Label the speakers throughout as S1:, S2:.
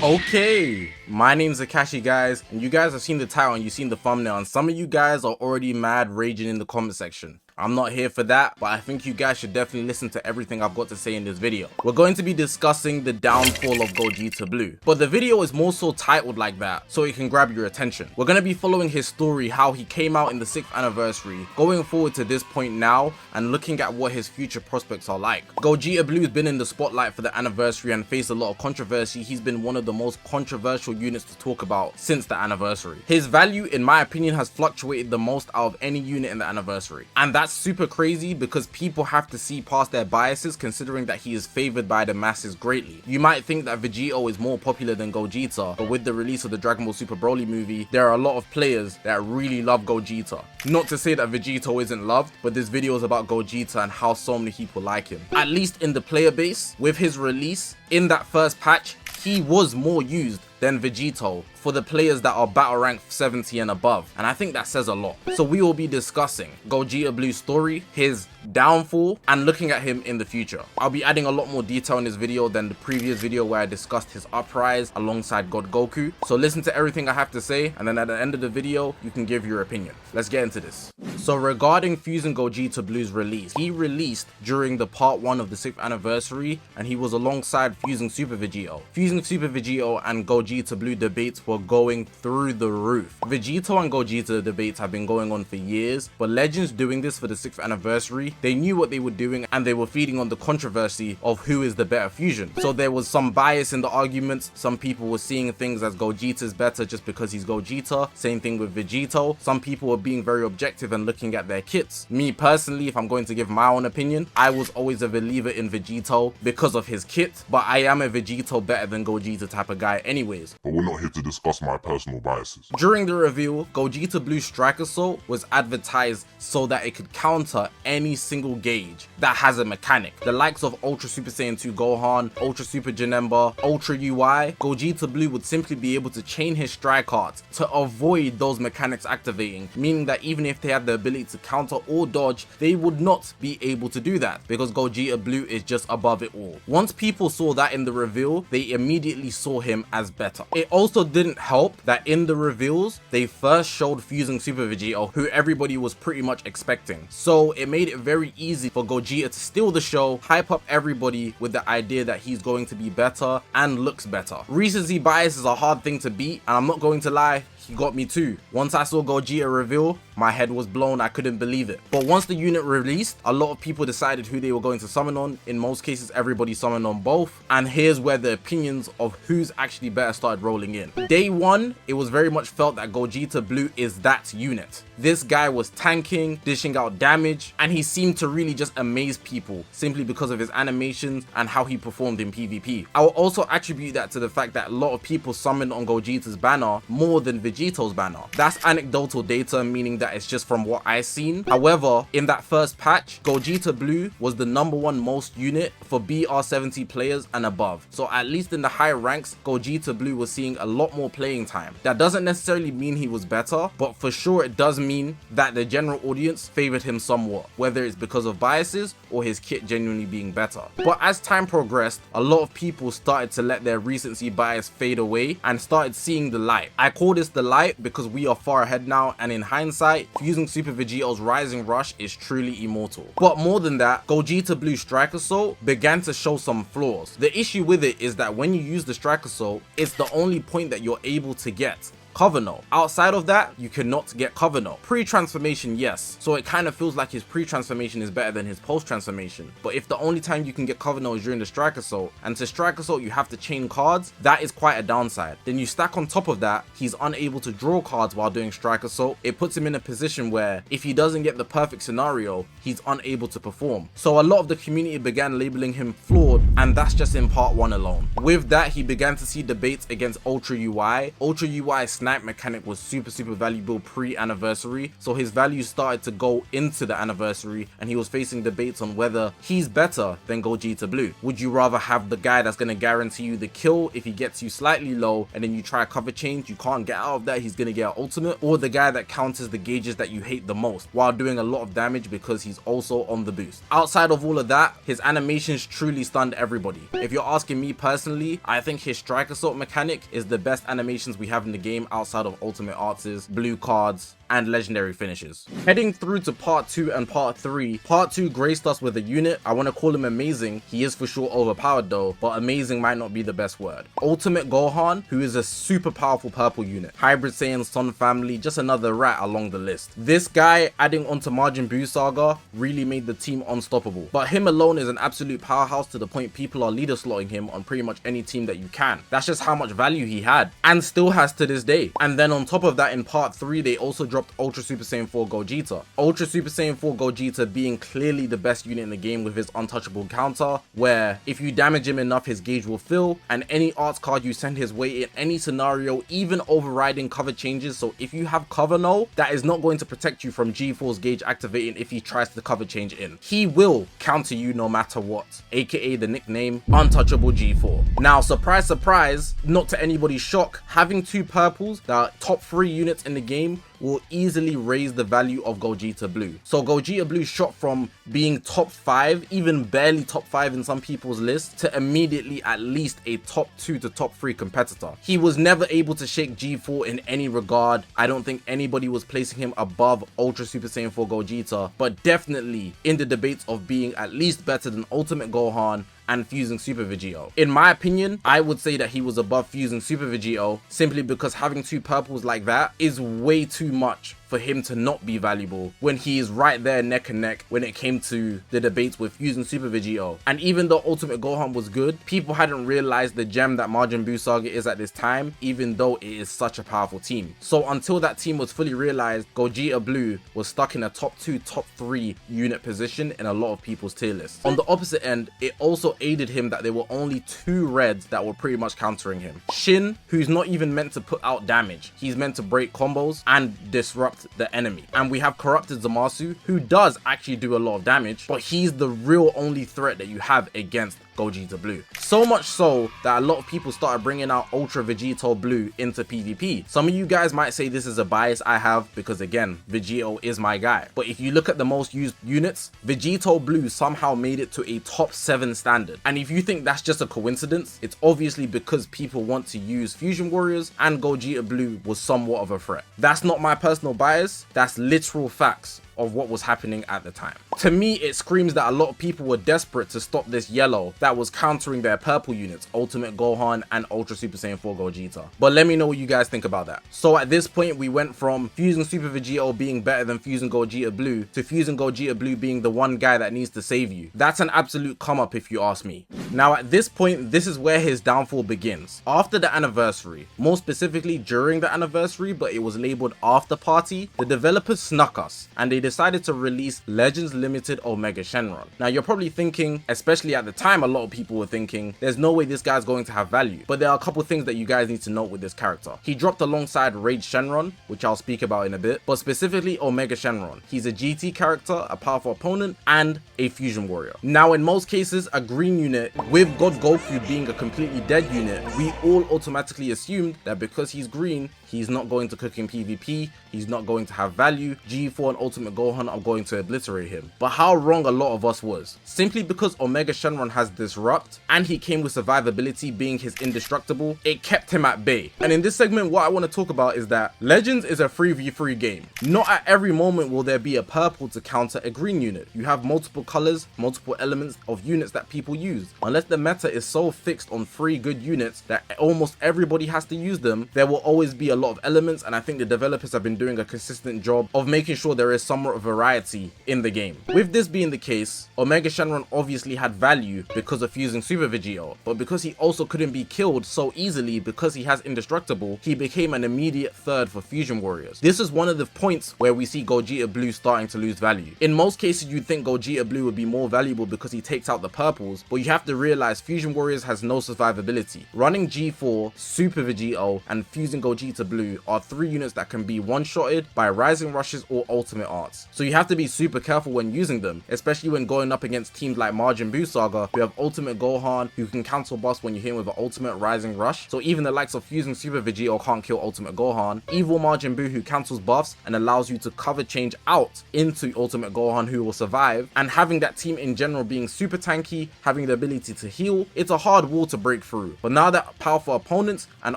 S1: Okay, my name's Zakashi, guys, and you guys have seen the title and you've seen the thumbnail, and some of you guys are already mad raging in the comment section. I'm not here for that, but I think you guys should definitely listen to everything I've got to say in this video. We're going to be discussing the downfall of Gogeta Blue, but the video is more so titled like that so it can grab your attention. We're going to be following his story, how he came out in the 6th anniversary, going forward to this point now, and looking at what his future prospects are like. Gogeta Blue has been in the spotlight for the anniversary and faced a lot of controversy. He's been one of the most controversial units to talk about since the anniversary. His value, in my opinion, has fluctuated the most out of any unit in the anniversary, and that's super crazy because people have to see past their biases, considering that he is favored by the masses greatly. You might think that Vegito is more popular than Gogeta, but with the release of the Dragon Ball Super Broly movie, there are a lot of players that really love Gogeta. Not to say that Vegito isn't loved, but this video is about Gogeta and how so many people like him. At least in the player base, with his release, in that first patch, he was more used than Vegito for the players that are battle rank 70 and above, and I think that says a lot. So we will be discussing Gogeta Blue's story, his downfall, and looking at him in the future. I'll be adding a lot more detail in this video than the previous video where I discussed his uprise alongside God Goku. So listen to everything I have to say, and then at the end of the video you can give your opinion. Let's get into this. So regarding Fusing Gogeta Blue's release, he released during the part 1 of the 6th anniversary, and he was alongside Fusing Super Vegito. Fusing Super Vegito and Gogeta Blue debates were going through the roof. Vegito and Gogeta debates have been going on for years, but Legends doing this for the 6th anniversary, they knew what they were doing and they were feeding on the controversy of who is the better fusion. So there was some bias in the arguments. Some people were seeing things as Gogeta's better just because he's Gogeta. Same thing with Vegito. Some people were being very objective and looking at their kits. Me personally, if I'm going to give my own opinion, I was always a believer in Vegito because of his kit, but I am a Vegito better than Gogeta type of guy anyways.
S2: But we're not here to discuss my personal biases.
S1: During the reveal, Gogeta Blue Strike Assault was advertised so that it could counter any single gauge that has a mechanic. The likes of Ultra Super Saiyan 2 Gohan, Ultra Super Janemba, Ultra UI, Gogeta Blue would simply be able to chain his strike arts to avoid those mechanics activating, meaning that even if they had the ability to counter or dodge, they would not be able to do that because Gogeta Blue is just above it all. Once people saw that in the reveal, they immediately saw him as better. It also didn't help that in the reveals, they first showed Fusing Super Vegito, who everybody was pretty much expecting. So it made it very easy for Gogeta to steal the show, hype up everybody with the idea that he's going to be better and looks better. Recency bias is a hard thing to beat, and I'm not going to lie, he got me too. Once I saw Gogeta reveal, my head was blown. I couldn't believe it. But once the unit released, a lot of people decided who they were going to summon on. In most cases, everybody summoned on both. And here's where the opinions of who's actually better started rolling in. Day 1, it was very much felt that Gogeta Blue is that unit. This guy was tanking, dishing out damage, and he seemed to really just amaze people simply because of his animations and how he performed in PvP. I will also attribute that to the fact that a lot of people summoned on Gogeta's banner more than Vegeto's banner. That's anecdotal data, meaning that it's just from what I've seen. However, in that first patch, Gogeta Blue was the #1 most unit for BR70 players and above. So at least in the higher ranks, Gogeta Blue was seeing a lot more playing time. That doesn't necessarily mean he was better, but for sure it does mean that the general audience favored him somewhat, whether it's because of biases or his kit genuinely being better. But as time progressed, a lot of people started to let their recency bias fade away and started seeing the light. I call this the light because we are far ahead now, and in hindsight, Fusing Super Vegito's Rising Rush is truly immortal. But more than that, Gogeta Blue Strike Assault began to show some flaws. The issue with it is that when you use the Strike Assault, it's the only point that you're able to get Cover Note. Outside of that, you cannot get Cover Note. Pre-transformation, yes. So it kind of feels like his pre-transformation is better than his post-transformation. But if the only time you can get Cover Note is during the Strike Assault, and to Strike Assault you have to chain cards, that is quite a downside. Then you stack on top of that, he's unable to draw cards while doing Strike Assault. It puts him in a position where if he doesn't get the perfect scenario, he's unable to perform. So a lot of the community began labeling him flawed, and that's just in part 1 alone. With that, he began to see debates against Ultra UI. Ultra UI snipe mechanic was super valuable pre-anniversary, so his value started to go into the anniversary, and he was facing debates on whether he's better than Gogeta Blue. Would you rather have the guy that's going to guarantee you the kill if he gets you slightly low and then you try a cover change, you can't get out of that, he's going to get an ultimate, or the guy that counters the gauges that you hate the most while doing a lot of damage because he's also on the boost? Outside of all of that, his animations truly stunned everybody. If you're asking me personally, I think his Strike Assault mechanic is the best animations we have in the game outside of Ultimate Arts, blue cards, and legendary finishes. Heading through to part 2 and part 3, part 2 graced us with a unit. I want to call him amazing. He is for sure overpowered though, but amazing might not be the best word. Ultimate Gohan, who is a super powerful purple unit. Hybrid Saiyan Son family, just another rat along the list. This guy adding onto Majin Buu Saga really made the team unstoppable, but him alone is an absolute powerhouse to the point people are leader slotting him on pretty much any team that you can. That's just how much value he had and still has to this day. And then on top of that, in part 3 they also dropped Ultra Super Saiyan 4 Gogeta. Ultra Super Saiyan 4 Gogeta being clearly the best unit in the game with his untouchable counter, where if you damage him enough his gauge will fill, and any arts card you send his way in any scenario, even overriding cover changes. So if you have cover null, that is not going to protect you from G4's gauge activating if he tries to cover change in. He will counter you no matter what, aka the nickname Untouchable G4. Now surprise surprise, not to anybody's shock, having 2 purples that are top 3 units in the game will easily raise the value of Gogeta Blue. So Gogeta Blue shot from being top 5, even barely top 5 in some people's lists, to immediately at least a top 2 to top 3 competitor. He was never able to shake G4 in any regard. I don't think anybody was placing him above Ultra Super Saiyan 4 Gogeta, but definitely in the debates of being at least better than Ultimate Gohan and Fusing Super Vegito. In my opinion, I would say that he was above Fusing Super Vegito simply because having 2 purples like that is way too much for him to not be valuable when he is right there neck and neck when it came to the debates with Fusing Super Vegito. And even though Ultimate Gohan was good, people hadn't realized the gem that Majin Buu Saga is at this time, even though it is such a powerful team. So until that team was fully realized, Gogeta Blue was stuck in a top 2, top 3 unit position in a lot of people's tier lists. On the opposite end, it also aided him that there were only 2 reds that were pretty much countering him. Shin, who's not even meant to put out damage, he's meant to break combos and disrupt the enemy. And we have Corrupted Zamasu, who does actually do a lot of damage, but he's the real only threat that you have against Gogeta Blue. So much so that a lot of people started bringing out Ultra Vegito Blue into PvP. Some of you guys might say this is a bias I have because again, Vegito is my guy. But if you look at the most used units, Vegito Blue somehow made it to a top 7 standard. And if you think that's just a coincidence, it's obviously because people want to use Fusion Warriors and Gogeta Blue was somewhat of a threat. That's not my personal bias, that's literal facts of what was happening at the time. To me, it screams that a lot of people were desperate to stop this yellow that was countering their purple units, Ultimate Gohan and Ultra Super Saiyan 4 Gogeta. But let me know what you guys think about that. So at this point, we went from Fusing Super Vegito being better than Fusing Gogeta Blue to Fusing Gogeta Blue being the one guy that needs to save you. That's an absolute come up if you ask me. Now at this point, this is where his downfall begins. After the anniversary, more specifically during the anniversary, but it was labeled after party, the developers snuck us and they decided to release Legends Limited Omega Shenron. Now you're probably thinking, especially at the time a lot of people were thinking, there's no way this guy's going to have value. But there are a couple things that you guys need to note with this character. He dropped alongside Rage Shenron, which I'll speak about in a bit, but specifically Omega Shenron. He's a GT character, a powerful opponent, and a fusion warrior. Now in most cases, a green unit with God Goku being a completely dead unit, we all automatically assumed that because he's green, he's not going to cook in PvP, he's not going to have value, G4 and Ultimate Gohan are going to obliterate him. But how wrong a lot of us was. Simply because Omega Shenron has Disrupt, and he came with survivability being his indestructible, it kept him at bay. And in this segment, what I want to talk about is that Legends is a 3v3 game. Not at every moment will there be a purple to counter a green unit. You have multiple colors, multiple elements of units that people use. Unless the meta is so fixed on 3 good units that almost everybody has to use them, there will always be a lot of elements, and I think the developers have been doing a consistent job of making sure there is somewhat of variety in the game. With this being the case, Omega Shenron obviously had value because of Fusing Super Vegito, but because he also couldn't be killed so easily because he has indestructible, he became an immediate third for Fusion Warriors. This is one of the points where we see Gogeta Blue starting to lose value. In most cases, you'd think Gogeta Blue would be more valuable because he takes out the purples, but you have to realize Fusion Warriors has no survivability. Running G4, Super Vegito, and Fusing Gogeta Blue are 3 units that can be one-shotted by Rising Rushes or Ultimate Arts. nuts. So you have to be super careful when using them, especially when going up against teams like Majin Buu Saga, who have Ultimate Gohan, who can cancel buffs when you hit him with an Ultimate Rising Rush. So even the likes of Fusing Super Vegeta can't kill Ultimate Gohan. Evil Majin Buu, who cancels buffs and allows you to cover change out into Ultimate Gohan, who will survive. And having that team in general being super tanky, having the ability to heal, it's a hard wall to break through. But now that powerful opponents and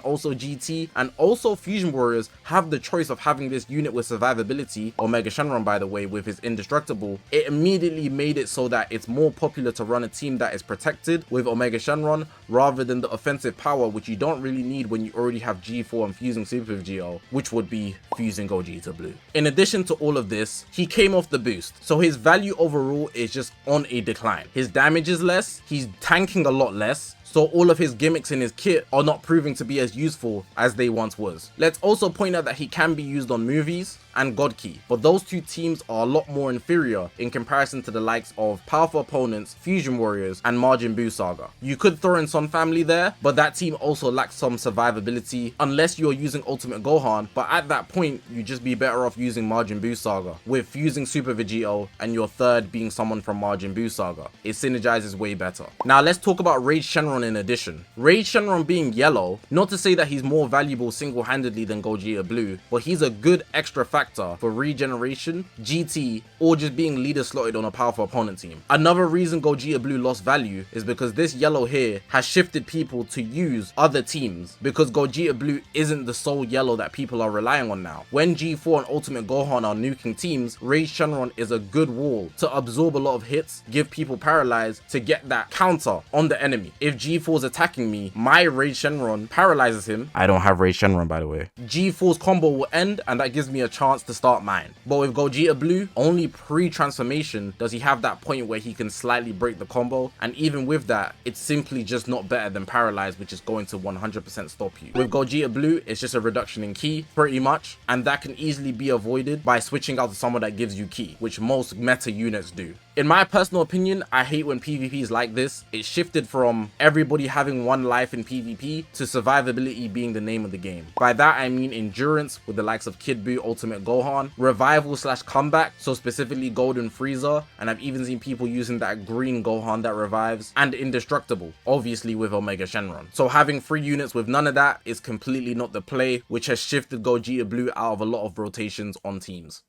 S1: also GT and also Fusion Warriors have the choice of having this unit with survivability, Omega Shenron by the way with his indestructible, it immediately made it so that it's more popular to run a team that is protected with Omega Shenron rather than the offensive power, which you don't really need when you already have G4 and Fusing Super Vegeta, which would be Fusing Gogeta Blue. In addition to all of this, he came off the boost, so his value overall is just on a decline. His damage is less, he's tanking a lot less, so all of his gimmicks in his kit are not proving to be as useful as they once was. Let's also point out that he can be used on movies and God Key, but those two teams are a lot more inferior in comparison to the likes of powerful opponents, Fusion Warriors, and Majin Buu Saga. You could throw in Sun Family there, but that team also lacks some survivability unless you're using Ultimate Gohan, but at that point, you'd just be better off using Majin Buu Saga, with Fusing Super Vegeta and your third being someone from Majin Buu Saga. It synergizes way better. Now let's talk about Rage Shenron in addition. Rage Shenron being yellow, not to say that he's more valuable single-handedly than Gogeta Blue, but he's a good extra factor for regeneration, GT, or just being leader slotted on a powerful opponent team. Another reason Gogeta Blue lost value is because this yellow here has shifted people to use other teams, because Gogeta Blue isn't the sole yellow that people are relying on now. When G4 and Ultimate Gohan are nuking teams, Rage Shenron is a good wall to absorb a lot of hits, give people paralyzed to get that counter on the enemy. If G4's attacking me, my Rage Shenron paralyzes him. I don't have Rage Shenron by the way. G4's combo will end and that gives me a chance to start mine. But with Gogeta Blue, only pre-transformation does he have that point where he can slightly break the combo, and even with that, it's simply just not better than Paralyze, which is going to 100% stop you. With Gogeta Blue, it's just a reduction in ki, pretty much, and that can easily be avoided by switching out to someone that gives you ki, which most meta units do. In my personal opinion, I hate when PvP is like this. It shifted from everybody having one life in PvP to survivability being the name of the game. By that I mean endurance with the likes of Kid Buu, Ultimate Gohan, revival / comeback, so specifically Golden Frieza, and I've even seen people using that green Gohan that revives, and indestructible, obviously with Omega Shenron. So having 3 units with none of that is completely not the play, which has shifted Gogeta Blue out of a lot of rotations on teams.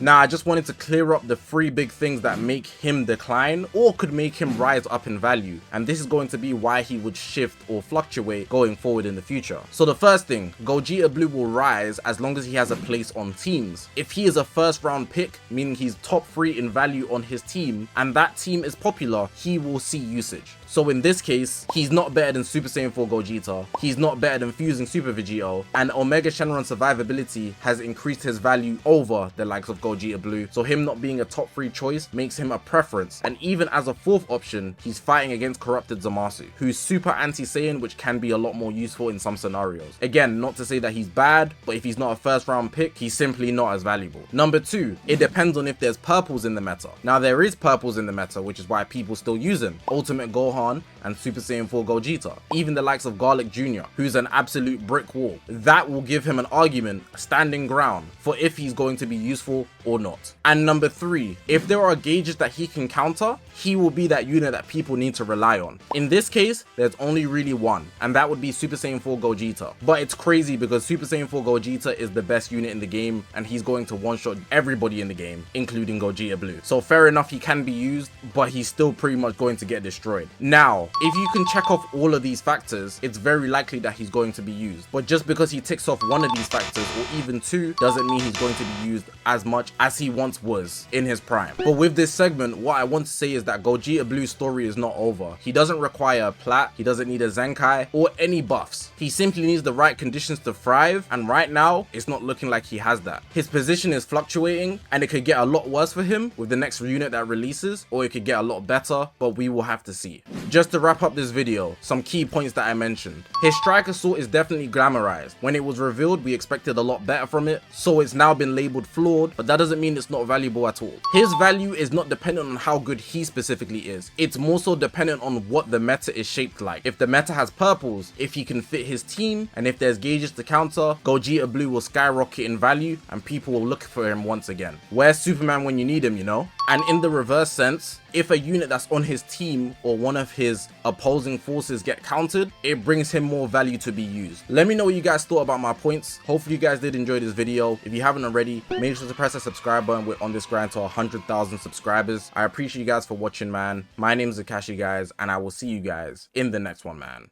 S1: Now, I just wanted to clear up the 3 big things that make him decline or could make him rise up in value, and this is going to be why he would shift or fluctuate going forward in the future. So the first thing, Gogeta Blue will rise as long as he has a place on teams. If he is a first round pick, meaning he's top 3 in value on his team, and that team is popular, he will see usage. So in this case, he's not better than Super Saiyan 4 Gogeta, he's not better than Fusing Super Vegeta, and Omega Shenron survivability has increased his value over the likes of Gogeta Blue, so him not being a top 3 choice makes him a preference. And even as a 4th option, he's fighting against Corrupted Zamasu, who's super anti-Saiyan, which can be a lot more useful in some scenarios. Again, not to say that he's bad, but if he's not a first round pick, he's simply not as valuable. Number 2, it depends on if there's purples in the meta. Now there is purples in the meta, which is why people still use him. Ultimate Gohan and Super Saiyan 4 Gogeta, even the likes of Garlic Jr., who's an absolute brick wall. That will give him an argument, standing ground, for if he's going to be useful or not. And number 3, if there are gauges that he can counter, he will be that unit that people need to rely on. In this case, there's only really one, and that would be Super Saiyan 4 Gogeta. But it's crazy because Super Saiyan 4 Gogeta is the best unit in the game, and he's going to one-shot everybody in the game, including Gogeta Blue. So fair enough, he can be used, but he's still pretty much going to get destroyed. Now, if you can check off all of these factors, it's very likely that he's going to be used. But just because he ticks off one of these factors, or even 2, doesn't mean he's going to be used as much as he once was in his prime. But with this segment, what I want to say is that Gogeta Blue's story is not over. He doesn't require a plat, he doesn't need a Zenkai, or any buffs. He simply needs the right conditions to thrive, and right now, it's not looking like he has that. His position is fluctuating, and it could get a lot worse for him with the next unit that releases, or it could get a lot better, but we will have to see. Just to wrap up this video, some key points that I mentioned. His Strike Assault is definitely glamorized. When it was revealed, we expected a lot better from it, so it's now been labeled flawed, but that doesn't mean it's not valuable at all. His value is not dependent on how good he specifically is. It's more so dependent on what the meta is shaped like. If the meta has purples, if he can fit his team, and if there's gauges to counter, Gogeta Blue will skyrocket in value and people will look for him once again. Where's Superman when you need him, you know? And in the reverse sense, if a unit that's on his team or one of his opposing forces get countered, it brings him more value to be used. Let me know what you guys thought about my points. Hopefully you guys did enjoy this video. If you haven't already, make sure to press that subscribe button. We're on this grind to 100,000 subscribers. I appreciate you guys for watching, man. My name is Zakashi, guys, and I will see you guys in the next one, man.